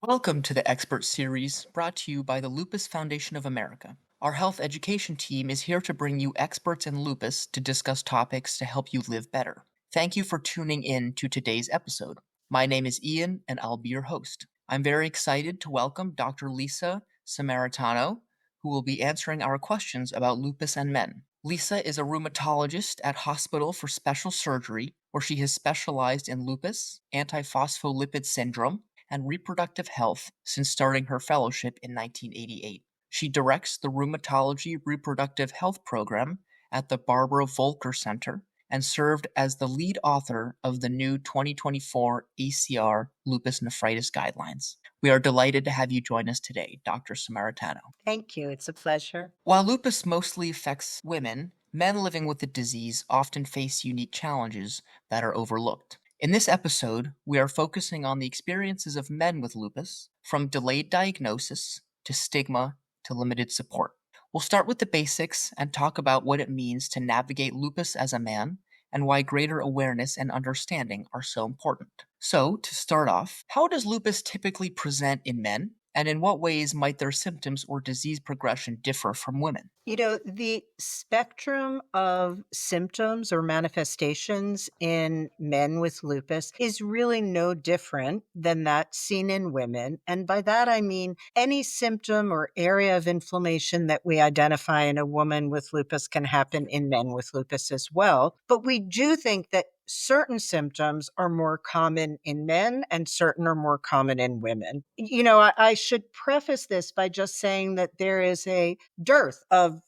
Welcome to the Expert Series brought to you by the Lupus Foundation of America. Our health education team is here to bring you experts in lupus to discuss topics to help you live better. Thank you for tuning in to today's episode. My name is Ian and I'll be your host. I'm very excited to welcome Dr. Lisa Sammaritano, who will be answering our questions about lupus and men. Lisa is a rheumatologist at Hospital for Special Surgery, where she has specialized in lupus, antiphospholipid syndrome, and reproductive health since starting her fellowship in 1988. She directs the Rheumatology Reproductive Health Program at the Barbara Volker Center and served as the lead author of the new 2024 ACR Lupus Nephritis Guidelines. We are delighted to have you join us today, Dr. Sammaritano. Thank you. It's a pleasure. While lupus mostly affects women, men living with the disease often face unique challenges that are overlooked. In this episode, we are focusing on the experiences of men with lupus, from delayed diagnosis to stigma to limited support. We'll start with the basics and talk about what it means to navigate lupus as a man and why greater awareness and understanding are so important. So, to start off, how does lupus typically present in men? And in what ways might their symptoms or disease progression differ from women? The spectrum of symptoms or manifestations in men with lupus is really no different than that seen in women. And by that, I mean any symptom or area of inflammation that we identify in a woman with lupus can happen in men with lupus as well. But we do think that certain symptoms are more common in men and certain are more common in women. I should preface this by just saying that there is a dearth of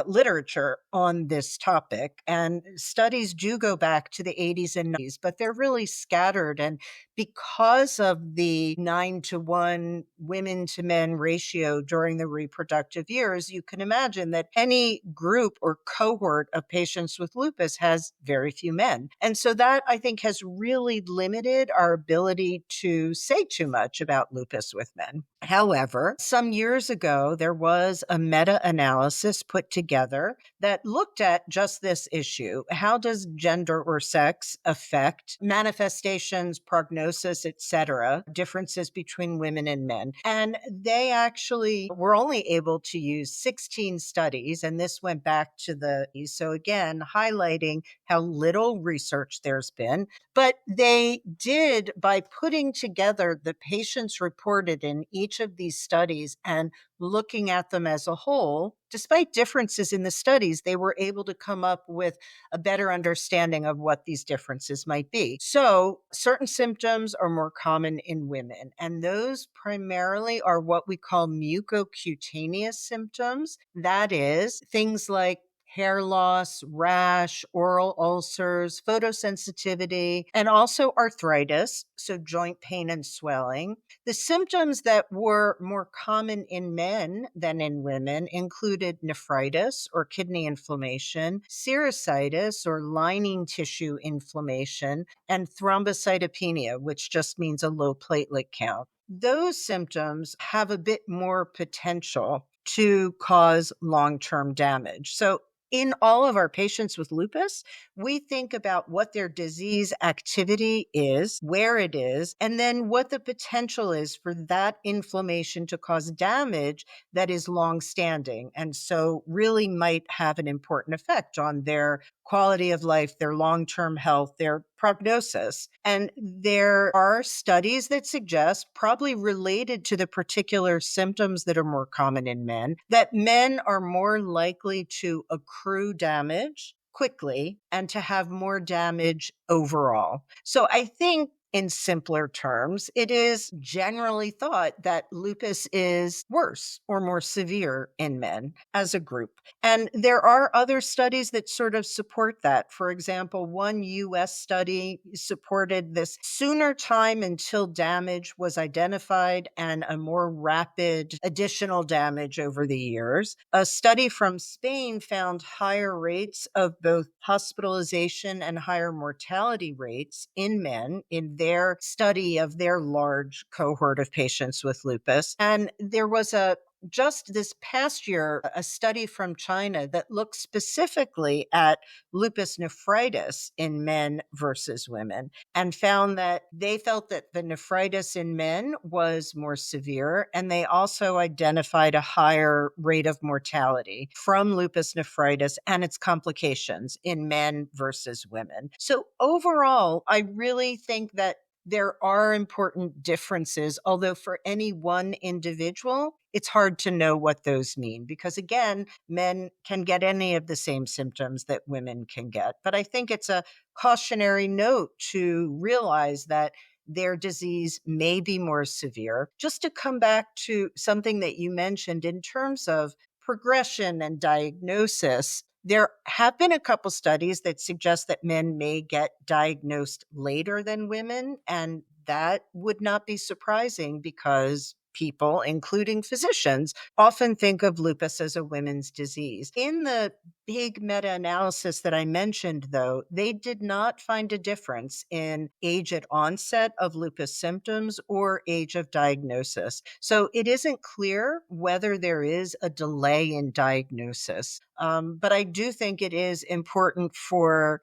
literature on this topic, and studies do go back to the 80s and 90s, but they're really scattered. And because of the 9-to-1 women to men ratio during the reproductive years, you can imagine that any group or cohort of patients with lupus has very few men. And so that, I think, has really limited our ability to say too much about lupus with men. However, some years ago, there was a meta-analysis put together that looked at just this issue. How does gender or sex affect manifestations, prognosis, etc., differences between women and men? And they actually were only able to use 16 studies, and this went back to so again, highlighting how little research there's been. But they did, by putting together the patients reported in each of these studies and looking at them as a whole, despite differences in the studies, they were able to come up with a better understanding of what these differences might be. So certain symptoms are more common in women, and those primarily are what we call mucocutaneous symptoms. That is, things like hair loss, rash, oral ulcers, photosensitivity, and also arthritis, so joint pain and swelling. The symptoms that were more common in men than in women included nephritis or kidney inflammation, serositis or lining tissue inflammation, and thrombocytopenia, which just means a low platelet count. Those symptoms have a bit more potential to cause long-term damage. So in all of our patients with lupus, we think about what their disease activity is, where it is, and then what the potential is for that inflammation to cause damage that is long-standing, and so really might have an important effect on their quality of life, their long-term health, their prognosis. And there are studies that suggest, probably related to the particular symptoms that are more common in men, that men are more likely to accrue damage quickly and to have more damage overall. So I think in simpler terms, it is generally thought that lupus is worse or more severe in men as a group. And there are other studies that sort of support that. For example, one US study supported this sooner time until damage was identified and a more rapid additional damage over the years. A study from Spain found higher rates of both hospitalization and higher mortality rates in men in their study of their large cohort of patients with lupus. And there was a just this past year, a study from China that looked specifically at lupus nephritis in men versus women and found that they felt that the nephritis in men was more severe. And they also identified a higher rate of mortality from lupus nephritis and its complications in men versus women. So overall, I really think that there are important differences, although for any one individual, it's hard to know what those mean because, again, men can get any of the same symptoms that women can get. But I think it's a cautionary note to realize that their disease may be more severe. Just to come back to something that you mentioned in terms of progression and diagnosis, there have been a couple studies that suggest that men may get diagnosed later than women, and that would not be surprising because people, including physicians, often think of lupus as a women's disease. In the big meta analysis that I mentioned, though, they did not find a difference in age at onset of lupus symptoms or age of diagnosis. So it isn't clear whether there is a delay in diagnosis. But I do think it is important for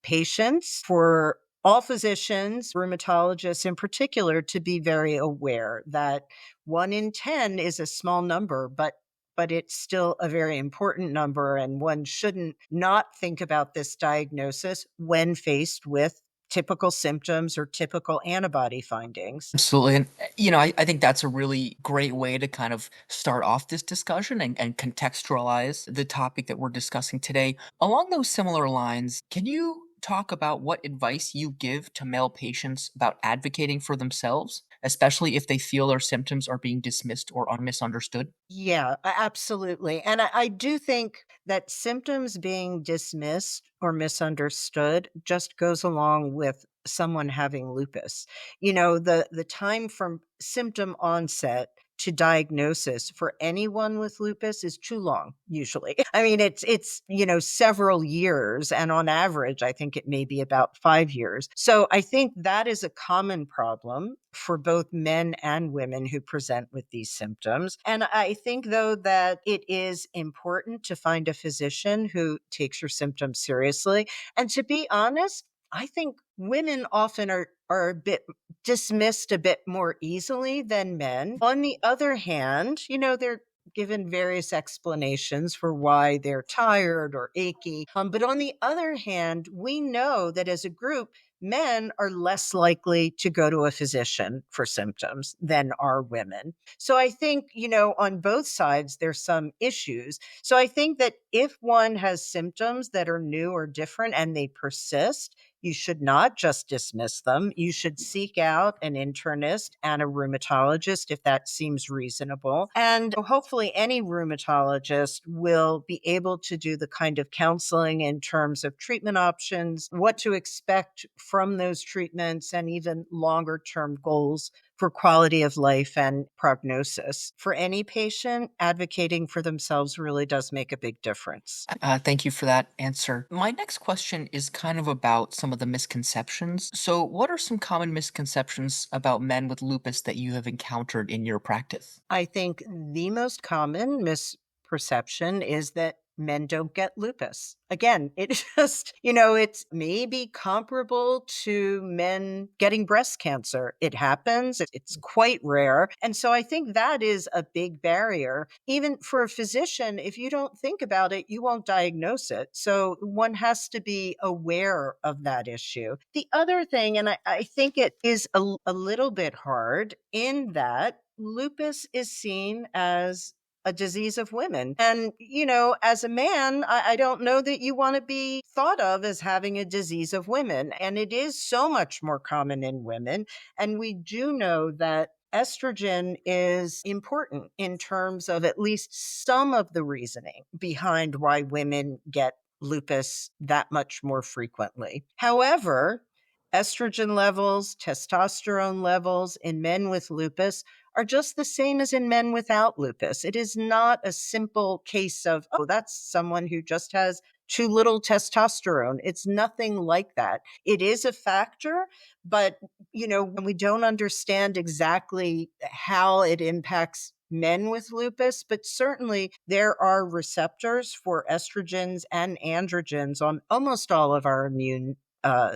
patients, for all physicians, rheumatologists in particular, to be very aware that 1 in 10 is a small number, but it's still a very important number, and one shouldn't not think about this diagnosis when faced with typical symptoms or typical antibody findings. Absolutely. And, I think that's a really great way to kind of start off this discussion and contextualize the topic that we're discussing today. Along those similar lines, can you talk about what advice you give to male patients about advocating for themselves, especially if they feel their symptoms are being dismissed or are misunderstood? Yeah, absolutely. And I do think that symptoms being dismissed or misunderstood just goes along with someone having lupus. The time from symptom onset to diagnosis for anyone with lupus is too long, usually. I mean, it's several years. And on average, I think it may be about 5 years. So I think that is a common problem for both men and women who present with these symptoms. And I think, though, that it is important to find a physician who takes your symptoms seriously. And to be honest, I think women often are a bit dismissed a bit more easily than men. On the other hand, they're given various explanations for why they're tired or achy. But on the other hand, we know that as a group, men are less likely to go to a physician for symptoms than are women. So I think, on both sides, there's some issues. So I think that if one has symptoms that are new or different and they persist, you should not just dismiss them. You should seek out an internist and a rheumatologist if that seems reasonable. And hopefully, any rheumatologist will be able to do the kind of counseling in terms of treatment options, what to expect from those treatments, and even longer term goals for quality of life and prognosis. For any patient, advocating for themselves really does make a big difference. Thank you for that answer. My next question is kind of about some of the misconceptions. So, what are some common misconceptions about men with lupus that you have encountered in your practice? I think the most common misperception is that men don't get lupus. Again, it just, it's maybe comparable to men getting breast cancer. It happens, it's quite rare. And so I think that is a big barrier. Even for a physician, if you don't think about it, you won't diagnose it. So one has to be aware of that issue. The other thing, and I think it is a little bit hard in that lupus is seen as a disease of women. And, as a man, I don't know that you want to be thought of as having a disease of women. And it is so much more common in women. And we do know that estrogen is important in terms of at least some of the reasoning behind why women get lupus that much more frequently. However, estrogen levels, testosterone levels in men with lupus are just the same as in men without lupus. It is not a simple case of, oh, that's someone who just has too little testosterone. It's nothing like that. It is a factor, but when we don't understand exactly how it impacts men with lupus, but certainly there are receptors for estrogens and androgens on almost all of our immune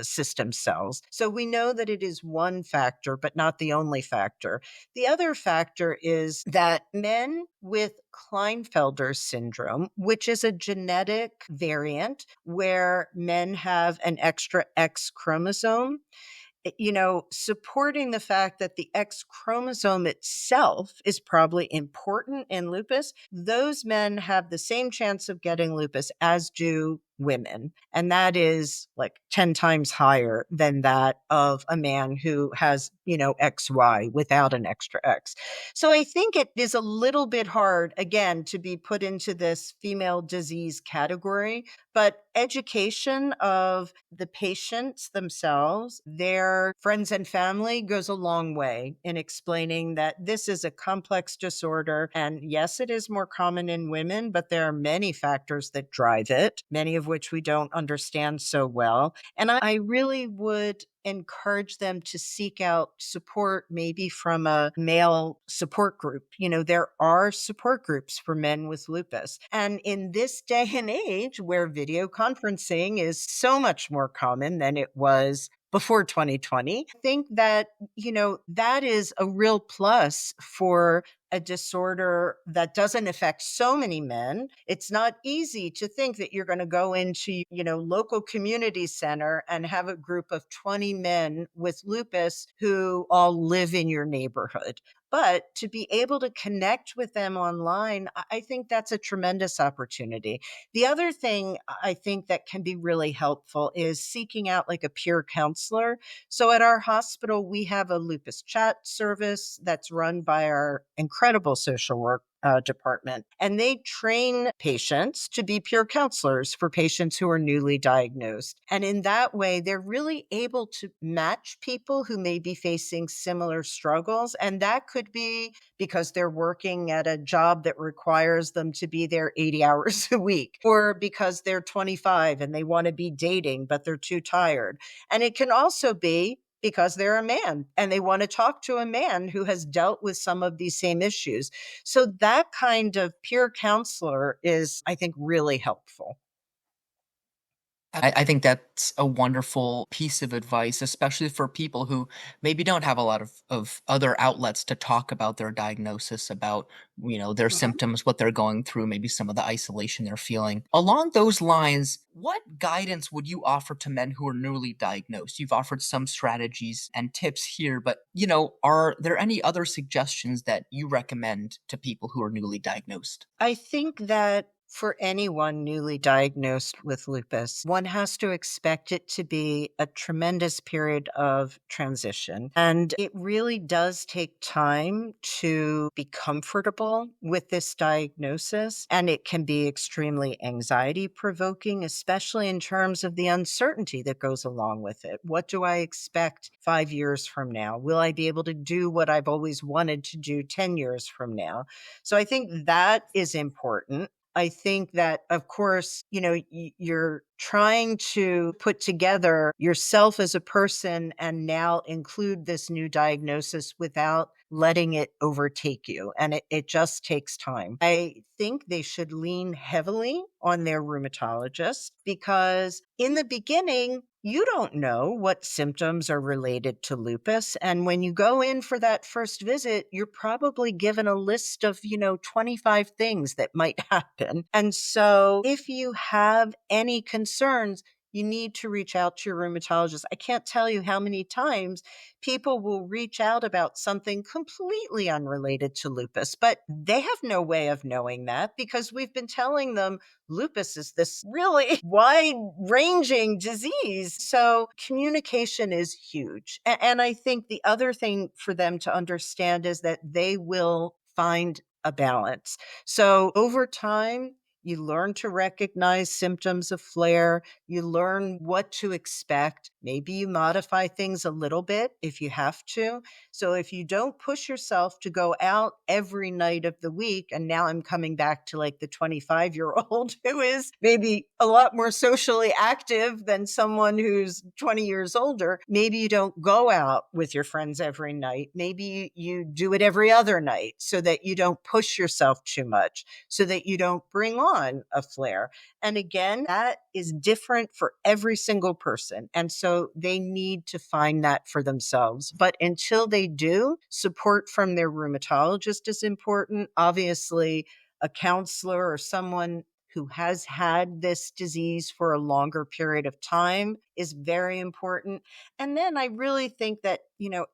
system cells. So we know that it is one factor, but not the only factor. The other factor is that men with Klinefelter syndrome, which is a genetic variant where men have an extra X chromosome, supporting the fact that the X chromosome itself is probably important in lupus, those men have the same chance of getting lupus as do women. And that is like 10 times higher than that of a man who has, XY without an extra X. So I think it is a little bit hard, again, to be put into this female disease category, but education of the patients themselves, their friends and family goes a long way in explaining that this is a complex disorder. And yes, it is more common in women, but there are many factors that drive it, many of which we don't understand so well. And I really would encourage them to seek out support, maybe from a male support group. There are support groups for men with lupus. And in this day and age where video conferencing is so much more common than it was before 2020, I think that, that is a real plus for a disorder that doesn't affect so many men. It's not easy to think that you're going to go into, local community center and have a group of 20 men with lupus who all live in your neighborhood. But to be able to connect with them online, I think that's a tremendous opportunity. The other thing I think that can be really helpful is seeking out like a peer counselor. So at our hospital, we have a lupus chat service that's run by our incredible social work department. And they train patients to be peer counselors for patients who are newly diagnosed. And in that way, they're really able to match people who may be facing similar struggles. And that could be because they're working at a job that requires them to be there 80 hours a week, or because they're 25 and they want to be dating, but they're too tired. And it can also be because they're a man and they want to talk to a man who has dealt with some of these same issues. So that kind of peer counselor is, I think, really helpful. I think that's a wonderful piece of advice, especially for people who maybe don't have a lot of other outlets to talk about their diagnosis, about, their Mhm. symptoms, what they're going through, maybe some of the isolation they're feeling. Along those lines, what guidance would you offer to men who are newly diagnosed? You've offered some strategies and tips here, but, are there any other suggestions that you recommend to people who are newly diagnosed? I think that for anyone newly diagnosed with lupus, one has to expect it to be a tremendous period of transition. And it really does take time to be comfortable with this diagnosis. And it can be extremely anxiety provoking, especially in terms of the uncertainty that goes along with it. What do I expect 5 years from now? Will I be able to do what I've always wanted to do 10 years from now? So I think that is important. I think that, of course, you're trying to put together yourself as a person and now include this new diagnosis without letting it overtake you. And it just takes time. I think they should lean heavily on their rheumatologist because in the beginning, you don't know what symptoms are related to lupus. And when you go in for that first visit, you're probably given a list of, 25 things that might happen. And so if you have any concerns, you need to reach out to your rheumatologist. I can't tell you how many times people will reach out about something completely unrelated to lupus, but they have no way of knowing that because we've been telling them lupus is this really wide ranging disease. So communication is huge. And I think the other thing for them to understand is that they will find a balance. So over time, you learn to recognize symptoms of flare. You learn what to expect. Maybe you modify things a little bit if you have to. So if you don't push yourself to go out every night of the week, and now I'm coming back to like the 25-year-old who is maybe a lot more socially active than someone who's 20 years older, maybe you don't go out with your friends every night. Maybe you do it every other night so that you don't push yourself too much, so that you don't bring on a flare. And again, that is different for every single person. And so they need to find that for themselves. But until they do, support from their rheumatologist is important. Obviously, a counselor or someone who has had this disease for a longer period of time is very important. And then I really think that,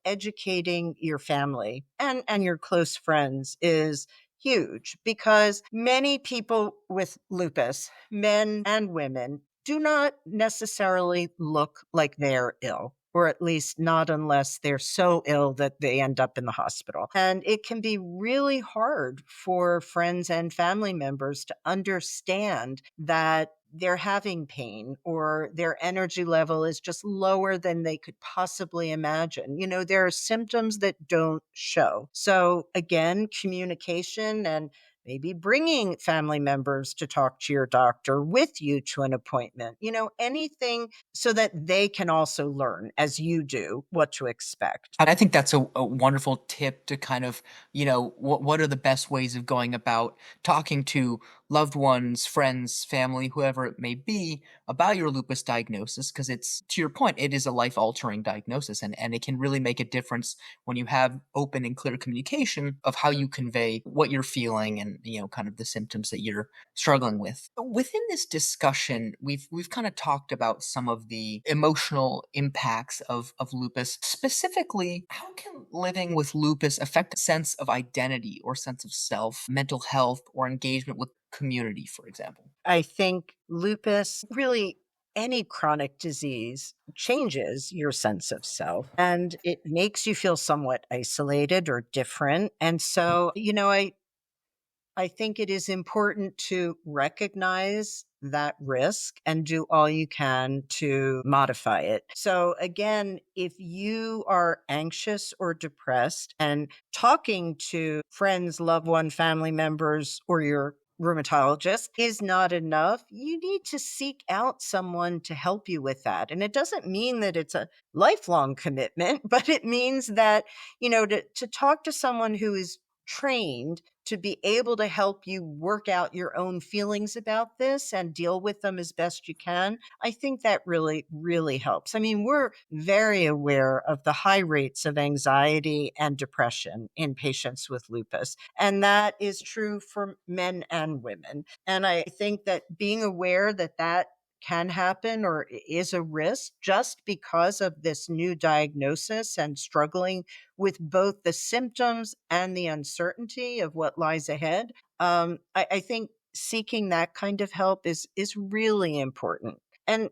educating your family and your close friends is huge, because many people with lupus, men and women, do not necessarily look like they're ill, or at least not unless they're so ill that they end up in the hospital. And it can be really hard for friends and family members to understand that they're having pain or their energy level is just lower than they could possibly imagine. There are symptoms that don't show. So, again, communication and maybe bringing family members to talk to your doctor with you to an appointment, anything so that they can also learn as you do what to expect. And I think that's a wonderful tip to kind of, what are the best ways of going about talking to loved ones, friends, family, whoever it may be, about your lupus diagnosis, because it's, to your point, it is a life-altering diagnosis, and it can really make a difference when you have open and clear communication of how you convey what you're feeling and, kind of the symptoms that you're struggling with. Within this discussion, we've kind of talked about some of the emotional impacts of lupus. Specifically, how can living with lupus affect a sense of identity or sense of self, mental health, or engagement with community, for example? I think lupus, really any chronic disease, changes your sense of self and it makes you feel somewhat isolated or different. And so, I think it is important to recognize that risk and do all you can to modify it. So, again, if you are anxious or depressed and talking to friends, loved one, family members, or your rheumatologist is not enough, you need to seek out someone to help you with that. And it doesn't mean that it's a lifelong commitment, but it means that, to talk to someone who is trained to be able to help you work out your own feelings about this and deal with them as best you can. I think that really, really helps. I mean, we're very aware of the high rates of anxiety and depression in patients with lupus, and that is true for men and women. And I think that being aware that that can happen or is a risk just because of this new diagnosis and struggling with both the symptoms and the uncertainty of what lies ahead. I think seeking that kind of help is really important. And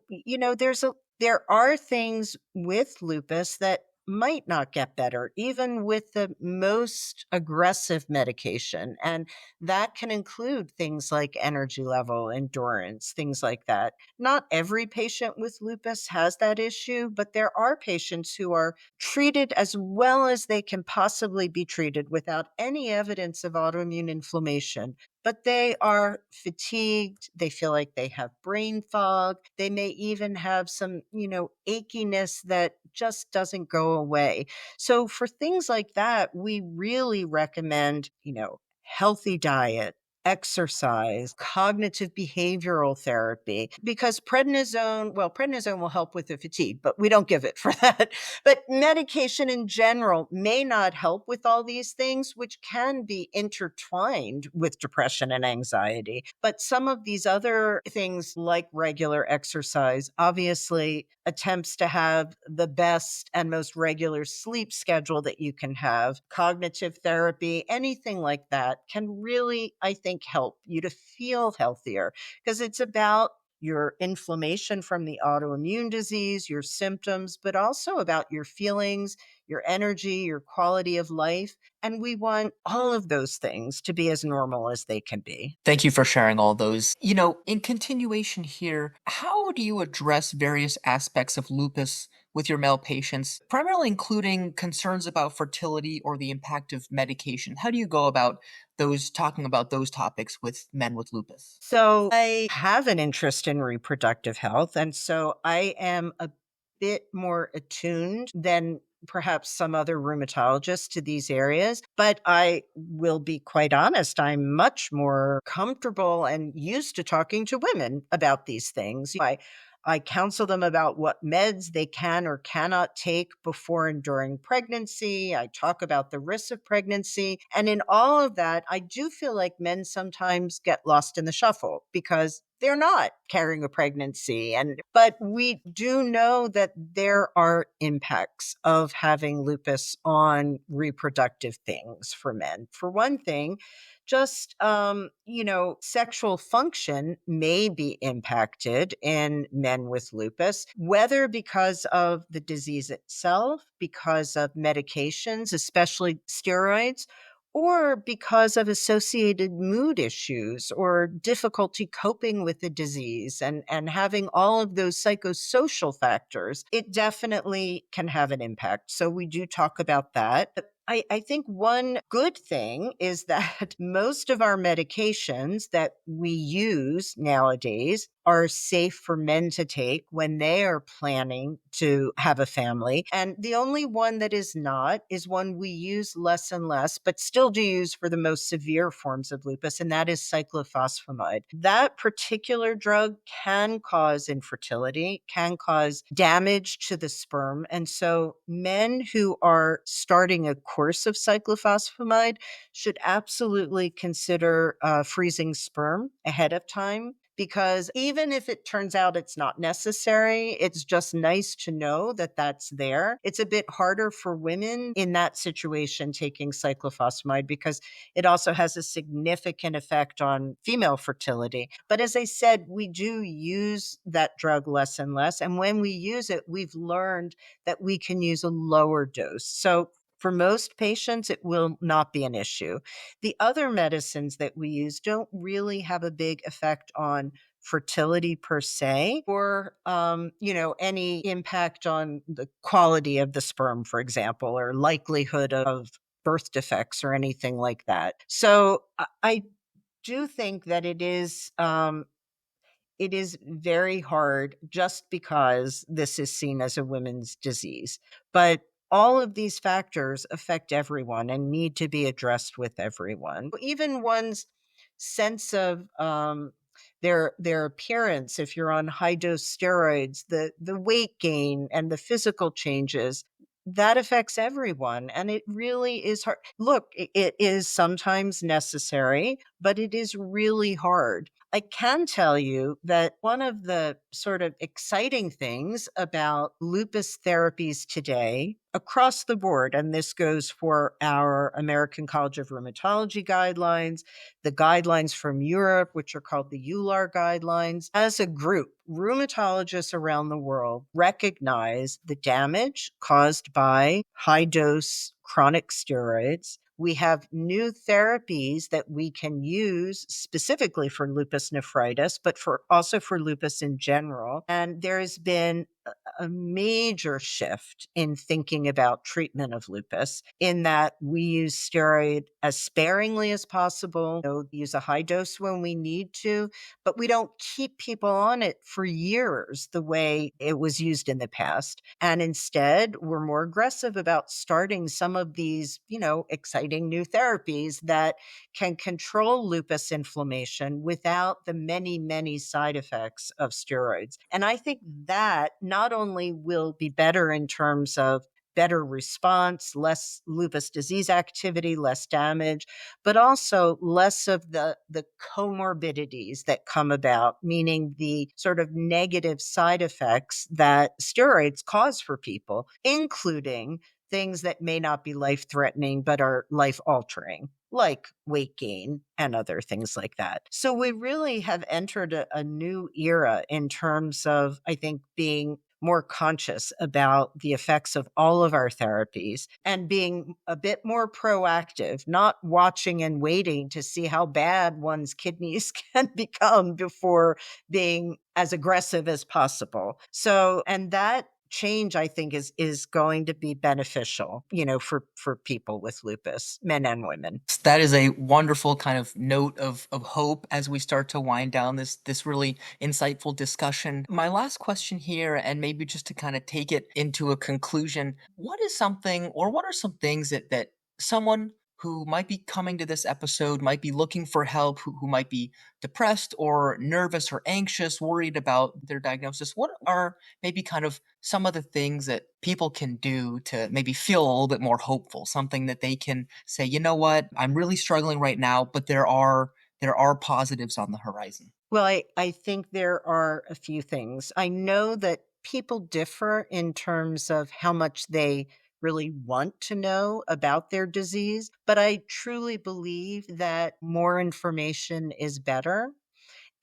there are things with lupus that might not get better, even with the most aggressive medication. And that can include things like energy level, endurance, things like that. Not every patient with lupus has that issue, but there are patients who are treated as well as they can possibly be treated without any evidence of autoimmune inflammation. But they are fatigued. They feel like they have brain fog. They may even have some, achiness that just doesn't go away. So for things like that, we really recommend, healthy diet, exercise, cognitive behavioral therapy, because prednisone will help with the fatigue, but we don't give it for that. But medication in general may not help with all these things, which can be intertwined with depression and anxiety. But some of these other things, like regular exercise, obviously attempts to have the best and most regular sleep schedule that you can have, cognitive therapy, anything like that can really, I think, help you to feel healthier, because it's about your inflammation from the autoimmune disease, your symptoms, but also about your feelings, your energy, your quality of life. And we want all of those things to be as normal as they can be. Thank you for sharing all those. In continuation here, how do you address various aspects of lupus with your male patients, primarily including concerns about fertility or the impact of medication? How do you go about talking about those topics with men with lupus? So I have an interest in reproductive health. And so I am a bit more attuned than perhaps some other rheumatologists to these areas. But I will be quite honest, I'm much more comfortable and used to talking to women about these things. I counsel them about what meds they can or cannot take before and during pregnancy. I talk about the risks of pregnancy. And in all of that, I do feel like men sometimes get lost in the shuffle because they're not carrying a pregnancy. But we do know that there are impacts of having lupus on reproductive things for men. For one thing, just sexual function may be impacted in men with lupus, whether because of the disease itself, because of medications, especially steroids, or because of associated mood issues or difficulty coping with the disease and having all of those psychosocial factors. It definitely can have an impact. So we do talk about that. I think one good thing is that most of our medications that we use nowadays are safe for men to take when they are planning to have a family. And the only one that is not is one we use less and less, but still do use for the most severe forms of lupus, and that is cyclophosphamide. That particular drug can cause infertility, can cause damage to the sperm. And so men who are starting a course of cyclophosphamide should absolutely consider freezing sperm ahead of time, because even if it turns out it's not necessary, it's just nice to know that that's there. It's a bit harder for women in that situation taking cyclophosphamide because it also has a significant effect on female fertility. But as I said, we do use that drug less and less. And when we use it, we've learned that we can use a lower dose. So for most patients, it will not be an issue. The other medicines that we use don't really have a big effect on fertility per se, or any impact on the quality of the sperm, for example, or likelihood of birth defects or anything like that. So I do think that it is very hard just because this is seen as a women's disease. But all of these factors affect everyone and need to be addressed with everyone. Even one's sense of their appearance, if you're on high dose steroids, the weight gain and the physical changes, that affects everyone. And it really is hard. Look, it is sometimes necessary, but it is really hard. I can tell you that one of the sort of exciting things about lupus therapies today across the board, and this goes for our American College of Rheumatology guidelines, the guidelines from Europe, which are called the EULAR guidelines, as a group, rheumatologists around the world recognize the damage caused by high dose chronic steroids. We have new therapies that we can use specifically for lupus nephritis, but also for lupus in general. And there has been a major shift in thinking about treatment of lupus in that we use steroid as sparingly as possible, use a high dose when we need to, but we don't keep people on it for years the way it was used in the past. And instead, we're more aggressive about starting some of these, exciting new therapies that can control lupus inflammation without the many, many side effects of steroids. And I think that not only will be better in terms of better response, less lupus disease activity, less damage, but also less of the comorbidities that come about, meaning the sort of negative side effects that steroids cause for people, including things that may not be life-threatening but are life-altering, like weight gain and other things like that. So we really have entered a new era in terms of, I think, being more conscious about the effects of all of our therapies and being a bit more proactive, not watching and waiting to see how bad one's kidneys can become before being as aggressive as possible. So, and that change I think is going to be beneficial, for people with lupus, men and women. That is a wonderful kind of note of hope as we start to wind down this really insightful discussion. My last question here, and maybe just to kind of take it into a conclusion, what is something or what are some things that someone who might be coming to this episode, might be looking for help, who might be depressed or nervous or anxious, worried about their diagnosis, what are maybe kind of some of the things that people can do to maybe feel a little bit more hopeful, something that they can say, you know what, I'm really struggling right now, but there are positives on the horizon. Well, I think there are a few things. I know that people differ in terms of how much they really want to know about their disease, but I truly believe that more information is better.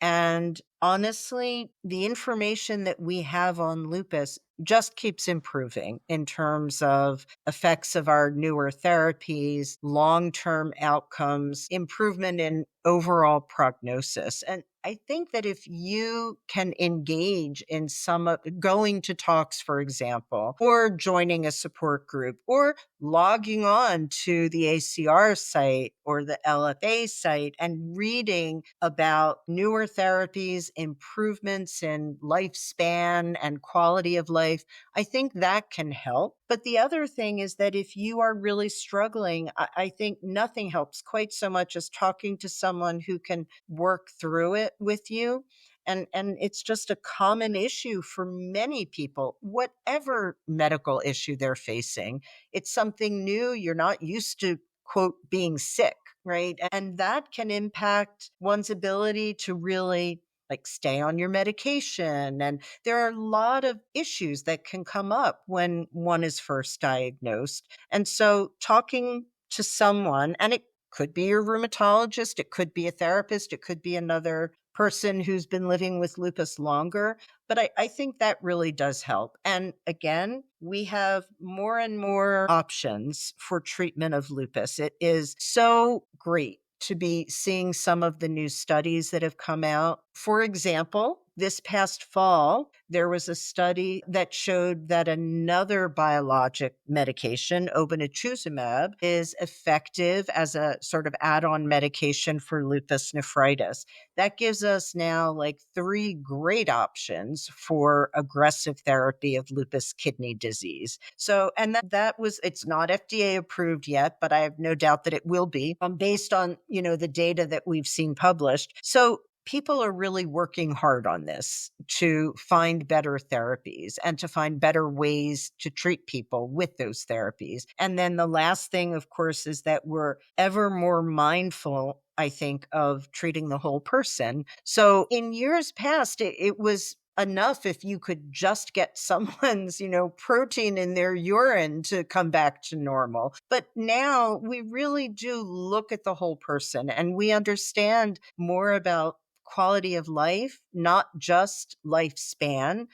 And honestly, the information that we have on lupus just keeps improving in terms of effects of our newer therapies, long term outcomes, improvement in overall prognosis. And I think that if you can engage in some of going to talks, for example, or joining a support group, or logging on to the ACR site or the LFA site and reading about newer therapies, improvements in lifespan and quality of life, I think that can help. But the other thing is that if you are really struggling, I think nothing helps quite so much as talking to someone who can work through it with you. And it's just a common issue for many people, whatever medical issue they're facing. It's something new. You're not used to, quote, being sick, right? And that can impact one's ability to really like stay on your medication. And there are a lot of issues that can come up when one is first diagnosed. And so talking to someone, and it could be your rheumatologist, it could be a therapist, it could be another person who's been living with lupus longer. But I think that really does help. And again, we have more and more options for treatment of lupus. It is so great to be seeing some of the new studies that have come out. For example, this past fall, there was a study that showed that another biologic medication, obinutuzumab, is effective as a sort of add-on medication for lupus nephritis. That gives us now like 3 great options for aggressive therapy of lupus kidney disease. So, and that was, it's not FDA approved yet, but I have no doubt that it will be based on, the data that we've seen published. So people are really working hard on this to find better therapies and to find better ways to treat people with those therapies. And then the last thing, of course, is that we're ever more mindful, I think, of treating the whole person. So in years past, it was enough if you could just get someone's, protein in their urine to come back to normal. But now we really do look at the whole person and we understand more about quality of life, not just lifespan.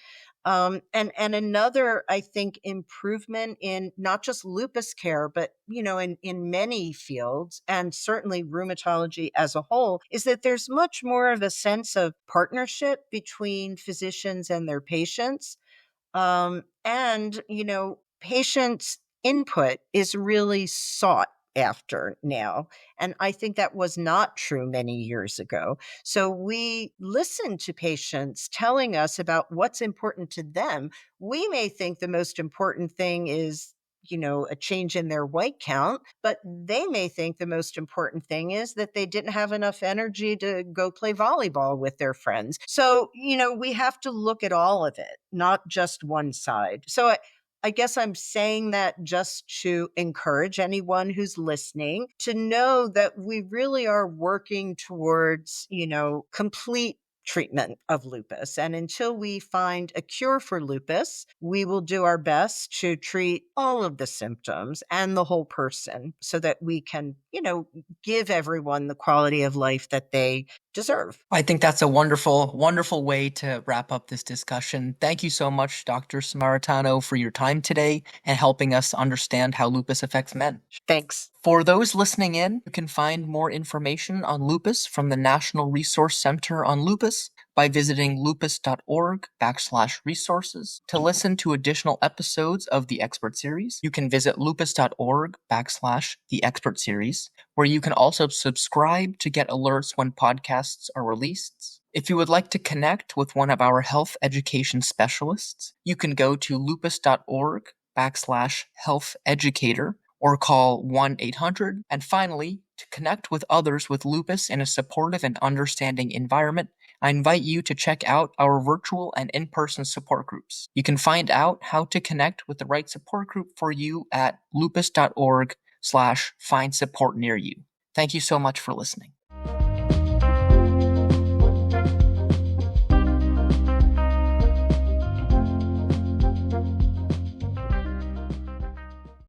And another, I think, improvement in not just lupus care, but, in many fields and certainly rheumatology as a whole, is that there's much more of a sense of partnership between physicians and their patients. Patients' input is really sought after now. And I think that was not true many years ago. So we listen to patients telling us about what's important to them. We may think the most important thing is, a change in their white count, but they may think the most important thing is that they didn't have enough energy to go play volleyball with their friends. So, we have to look at all of it, not just one side. So I guess I'm saying that just to encourage anyone who's listening to know that we really are working towards, complete treatment of lupus. And until we find a cure for lupus, we will do our best to treat all of the symptoms and the whole person so that we can, give everyone the quality of life that they deserve. I think that's a wonderful, wonderful way to wrap up this discussion. Thank you so much, Dr. Sammaritano, for your time today and helping us understand how lupus affects men. Thanks. For those listening in, you can find more information on lupus from the National Resource Center on Lupus by visiting lupus.org/resources. To listen to additional episodes of the Expert Series, you can visit lupus.org/the Expert Series, where you can also subscribe to get alerts when podcasts are released. If you would like to connect with one of our health education specialists, you can go to lupus.org/health educator or call 1-800. And finally, to connect with others with lupus in a supportive and understanding environment, I invite you to check out our virtual and in-person support groups. You can find out how to connect with the right support group for you at lupus.org/find support near you. Thank you so much for listening.